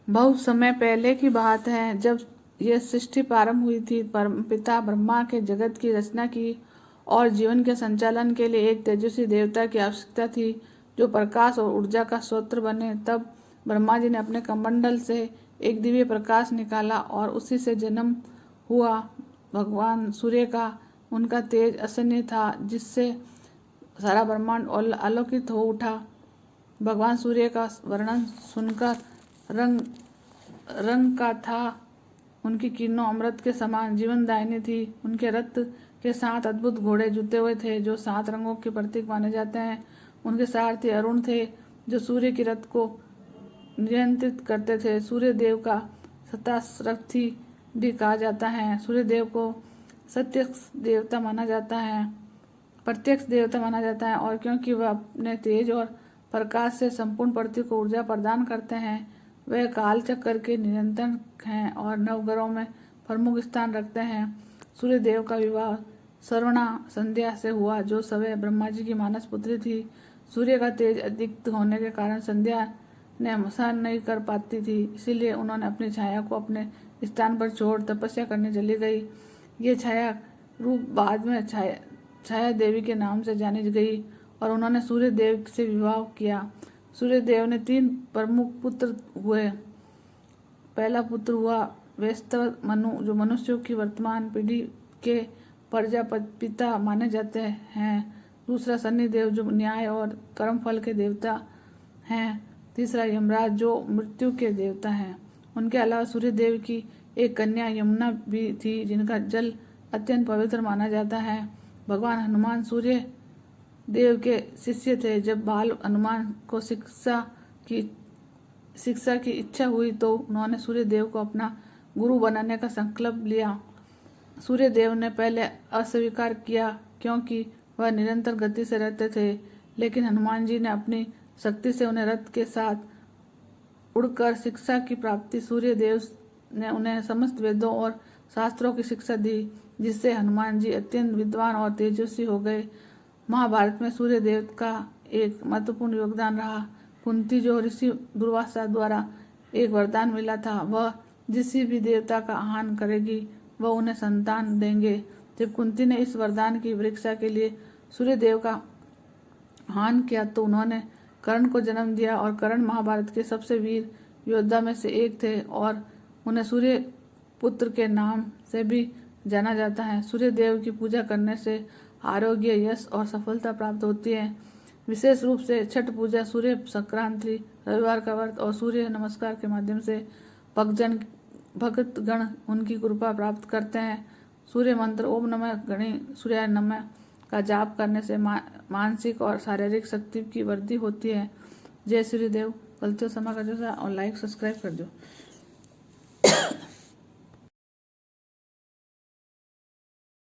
बहुत समय पहले की बात है, जब यह सृष्टि प्रारंभ हुई थी। पिता ब्रह्मा के जगत की रचना की और जीवन के संचालन के लिए एक तेजस्वी देवता की आवश्यकता थी जो प्रकाश और ऊर्जा का स्रोत बने। तब ब्रह्मा जी ने अपने कमंडल से एक दिव्य प्रकाश निकाला और उसी से जन्म हुआ भगवान सूर्य का। उनका तेज असन्य था जिससे सारा ब्रह्मांड आलोकित हो उठा। भगवान सूर्य का वर्णन सुनकर रंग का था। उनकी किरणों अमृत के समान जीवनदायिनी थी। उनके रथ के 7 अद्भुत घोड़े जुते हुए थे जो 7 रंगों के प्रतीक माने जाते हैं। उनके सारथी अरुण थे जो सूर्य की रथ को नियंत्रित करते थे। सूर्य देव का सतारथी भी कहा जाता है। सूर्य देव को प्रत्यक्ष देवता माना जाता है और क्योंकि वह अपने तेज और प्रकाश से संपूर्ण पृथ्वी को ऊर्जा प्रदान करते हैं, वह काल चक्र के नियंत्रक हैं और नवग्रहों में प्रमुख स्थान रखते हैं। सूर्य देव का विवाह श्रवणा संध्या से हुआ जो स्वयं ब्रह्मा जी की मानस पुत्री थी। सूर्य का तेज अधिक होने के कारण संध्या ने सहन नहीं कर पाती थी, इसीलिए उन्होंने अपनी छाया को अपने स्थान पर छोड़ तपस्या करने चली गई। ये छाया रूप बाद में छाया देवी के नाम से जानी गई और उन्होंने सूर्य देव से विवाह किया। सूर्य देव ने 3 प्रमुख पुत्र हुए। पहला पुत्र हुआ वैस्तव मनु जो मनुष्यों की वर्तमान पीढ़ी के प्रजापिता माने जाते हैं। दूसरा शनिदेव जो न्याय और कर्मफल के देवता हैं। तीसरा यमराज जो मृत्यु के देवता हैं। उनके अलावा सूर्य देव की एक कन्या यमुना भी थी जिनका जल अत्यंत पवित्र माना जाता है। भगवान हनुमान सूर्य देव के शिष्य थे। जब बाल हनुमान को शिक्षा की इच्छा हुई तो उन्होंने सूर्य देव को अपना गुरु बनाने का संकल्प लिया। सूर्य देव ने पहले अस्वीकार किया क्योंकि वह निरंतर गति से रहते थे, लेकिन हनुमान जी ने अपनी शक्ति से उन्हें रथ के साथ उड़कर शिक्षा की प्राप्ति। सूर्य देव ने उन्हें समस्त वेदों और शास्त्रों की शिक्षा दी, जिससे हनुमान जी अत्यंत विद्वान और तेजस्वी हो गए। महाभारत में सूर्य देव का एक महत्वपूर्ण योगदान रहा। कुंती जो ऋषि दुर्वासा द्वारा एक वरदान मिला था, वह जिस भी देवता का आह्वान करेगी वह उन्हें संतान देंगे। जब कुंती ने इस वरदान की परीक्षा के लिए सूर्य देव का आह्वान किया तो उन्होंने कर्ण को जन्म दिया और कर्ण महाभारत के सबसे वीर योद्धा में से एक थे और उन्हें सूर्य पुत्र के नाम से भी जाना जाता है। सूर्य देव की पूजा करने से आरोग्य, यश और सफलता प्राप्त होती है। विशेष रूप से छठ पूजा, सूर्य संक्रांति, रविवार का व्रत और सूर्य नमस्कार के माध्यम से भक्तगण उनकी कृपा प्राप्त करते हैं। सूर्य मंत्र ओम नमः गणे सूर्याय नमः का जाप करने से मानसिक और शारीरिक शक्ति की वृद्धि होती है। जय सूर्य देव। गलतियों क्षमा कर दो और लाइक सब्सक्राइब कर दो।